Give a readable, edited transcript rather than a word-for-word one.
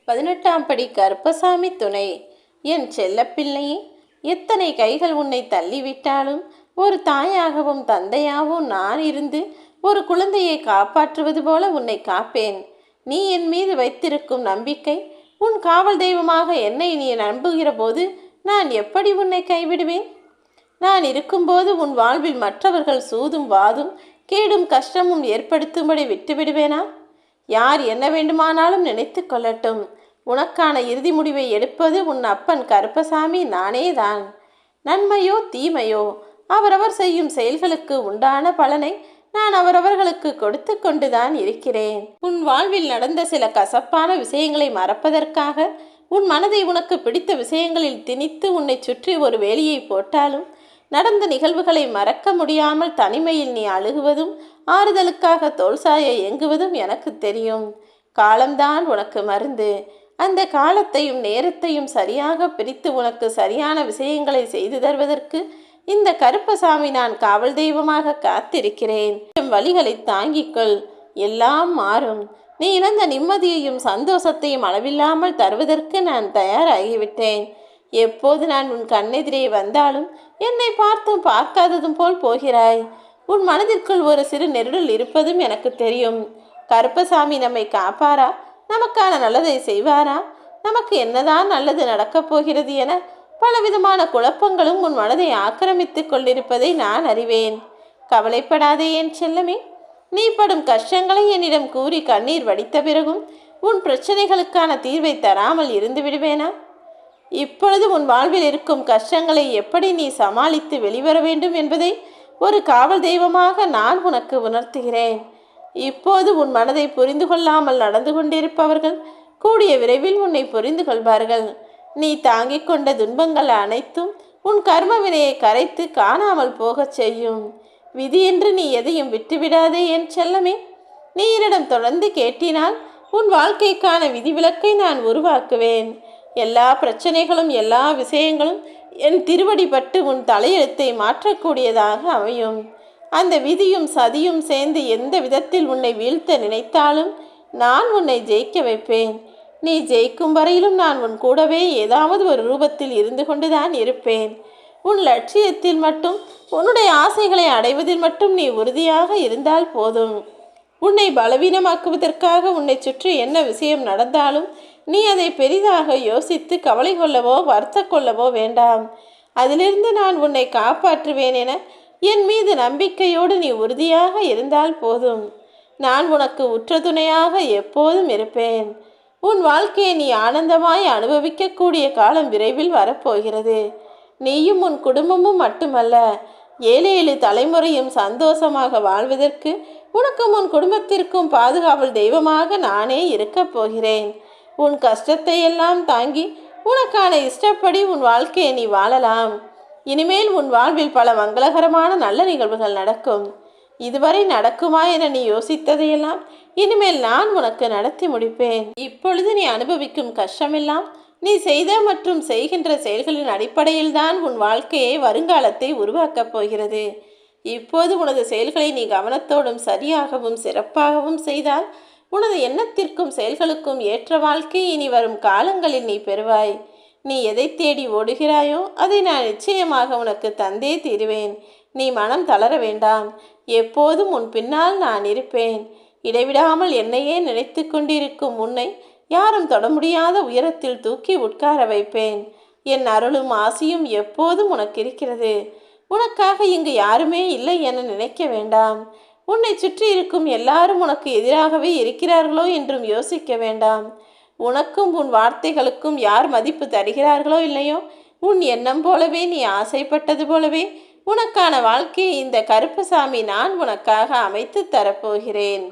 18ஆம் படி கருப்பசாமி துணை. என் செல்லப்பிள்ளையே, எத்தனை கைகள் உன்னை தள்ளிவிட்டாலும் ஒரு தாயாகவும் தந்தையாகவும் நான் இருந்து ஒரு குழந்தையை காப்பாற்றுவது போல உன்னை காப்பேன். நீ என் மீது வைத்திருக்கும் நம்பிக்கை, உன் காவல் தெய்வமாக என்னை நீ நம்புகிற போது நான் எப்படி உன்னை கைவிடுவேன்? நான் இருக்கும்போது உன் வாழ்வில் மற்றவர்கள் சூதும் வாதும் கேடும் கஷ்டமும் ஏற்படுத்தும்படி விட்டுவிடுவேனா? யார் என்ன வேண்டுமானாலும் நினைத்து கொள்ளட்டும். உனக்கான இறுதி முடிவை எடுப்பது உன் அப்பன் கருப்பசாமி நானேதான். நன்மையோ தீமையோ அவரவர் செய்யும் செயல்களுக்கு உண்டான பலனை நான் அவரவர்களுக்கு கொடுத்து கொண்டுதான் இருக்கிறேன். உன் வாழ்வில் நடந்த சில கசப்பான விஷயங்களை மறப்பதற்காக உன் மனதை உனக்கு பிடித்த விஷயங்களில் திணித்து உன்னை சுற்றி ஒரு வேலியை போட்டாலும் நடந்த நிகழ்வுகளை மறக்க முடியாமல் தனிமையில் நீ அழுகுவதும் ஆறுதலுக்காக தோல்சாய ஏங்குவதும் எனக்கு தெரியும். காலம்தான் உனக்கு மருந்து. அந்த காலத்தையும் நேரத்தையும் சரியாக பிரித்து உனக்கு சரியான விஷயங்களை செய்து தருவதற்கு இந்த கருப்பசாமி நான் காவல் தெய்வமாக காத்திருக்கிறேன். வழிகளை தாங்கிக்கொள், எல்லாம் மாறும். நீ இழந்த நிம்மதியையும் சந்தோஷத்தையும் அளவில்லாமல் தருவதற்கு நான் தயாராகிவிட்டேன். எப்போது நான் உன் கண்ணெதிரே வந்தாலும் என்னை பார்த்தும் பார்க்காததும் போல் போகிறாய். உன் மனதிற்குள் ஒரு சிறு நெருடல் இருப்பதும் எனக்கு தெரியும். கருப்பசாமி நம்மை காப்பாரா? நமக்கான நல்லதை செய்வாரா? நமக்கு என்னதான் நல்லது நடக்கப் போகிறது என பலவிதமான குழப்பங்களும் உன் மனதை ஆக்கிரமித்து கொண்டிருப்பதை நான் அறிவேன். கவலைப்படாதே என் செல்லமே. நீ படும் கஷ்டங்களை என்னிடம் கூறி கண்ணீர் வடித்த பிறகும் உன் பிரச்சனைகளுக்கான தீர்வை தராமல் இருந்து விடுவேனா? இப்பொழுது உன் வாழ்வில் இருக்கும் கஷ்டங்களை எப்படி நீ சமாளித்து வெளிவர வேண்டும் என்பதை ஒரு காவல் தெய்வமாக நான் உனக்கு உணர்த்துகிறேன். இப்போது உன் மனதை புரிந்து கொள்ளாமல் நடந்து கொண்டிருப்பவர்கள் கூடிய விரைவில் உன்னை புரிந்து கொள்வார்கள். நீ தாங்கிக் கொண்ட துன்பங்கள் அனைத்தும் உன் கர்ம வினையை கரைத்து காணாமல் போகச் செய்யும். விதி என்று நீ எதையும் விட்டுவிடாதே என் செல்லமே. நீ என்னிடம் தொடர்ந்து கேட்டினால் உன் வாழ்க்கைக்கான விதிவிலக்கை நான் உருவாக்குவேன். எல்லா பிரச்சனைகளும் எல்லா விஷயங்களும் என் திருவடிப்பட்டு உன் தலையெழுத்தை மாற்றக்கூடியதாக அமையும். அந்த விதியும் சதியும் சேர்ந்து எந்த விதத்தில் உன்னை வீழ்த்த நினைத்தாலும் நான் உன்னை ஜெயிக்க வைப்பேன். நீ ஜெயிக்கும் வரையிலும் நான் உன் கூடவே ஏதாவது ஒரு ரூபத்தில் இருந்து கொண்டுதான் இருப்பேன். உன் லட்சியத்தில் மட்டும் உன்னுடைய ஆசைகளை அடைவதில் மட்டும் நீ உறுதியாக இருந்தால் போதும். உன்னை பலவீனமாக்குவதற்காக உன்னை சுற்றி என்ன விஷயம் நடந்தாலும் நீ அதை பெரிதாக யோசித்து கவலை கொள்ளவோ வருத்த கொள்ளவோ வேண்டாம். அதிலிருந்து நான் உன்னை காப்பாற்றுவேன் என என் மீது நம்பிக்கையோடு நீ உறுதியாக இருந்தால் போதும். நான் உனக்கு உற்ற துணையாக எப்போதும் இருப்பேன். உன் வாழ்க்கையை நீ ஆனந்தமாய் அனுபவிக்கக்கூடிய காலம் விரைவில் வரப்போகிறது. நீயும் உன் குடும்பமும் மட்டுமல்ல, 7 தலைமுறையும் சந்தோஷமாக வாழ்வதற்கு உனக்கும் உன் குடும்பத்திற்கும் பாதுகாவல் தெய்வமாக நானே இருக்கப் போகிறேன். உன் கஷ்டத்தை எல்லாம் தாங்கி உனக்கான இஷ்டப்படி உன் வாழ்க்கையை நீ வாழலாம். இனிமேல் உன் வாழ்வில் பல மங்களகரமான நல்ல நிகழ்வுகள் நடக்கும். இதுவரை நடக்குமா என நீ யோசித்ததையெல்லாம் இனிமேல் நான் உனக்கு நடத்தி முடிப்பேன். இப்பொழுது நீ அனுபவிக்கும் கஷ்டமெல்லாம் நீ செய்த மற்றும் செய்கின்ற செயல்களின் அடிப்படையில் தான் உன் வாழ்க்கையை வருங்காலத்தை உருவாக்கப் போகிறது. இப்போது உனது செயல்களை நீ கவனத்தோடும் சரியாகவும் சிறப்பாகவும் செய்தால் உனது எண்ணத்திற்கும் செயல்களுக்கும் ஏற்ற வாழ்க்கை இனி வரும் காலங்களில் நீ பெறுவாய். நீ எதை தேடி ஓடுகிறாயோ அதை நான் நிச்சயமாக உனக்கு தந்தே தீருவேன். நீ மனம் தளர வேண்டாம். எப்போதும் உன் பின்னால் நான் இருப்பேன். இடைவிடாமல் என்னையே நினைத்து கொண்டிருக்கும் உன்னை யாரும் தொட முடியாத உயரத்தில் தூக்கி உட்கார வைப்பேன். என் அருளும் ஆசியும் எப்போதும் உனக்கு இருக்கிறது. உனக்காக இங்கு யாருமே இல்லை என நினைக்க வேண்டாம். உன்னை சுற்றி இருக்கும் எல்லாரும் உனக்கு எதிராகவே இருக்கிறார்களோ என்றும் யோசிக்க வேண்டாம். உனக்கும் உன் வார்த்தைகளுக்கும் யார் மதிப்பு தருகிறார்களோ இல்லையோ, உன் எண்ணம் போலவே நீ ஆசைப்பட்டது போலவே உனக்கான வாழ்க்கையை இந்த கருப்பசாமி நான் உனக்காக அமைத்து தரப்போகிறேன்.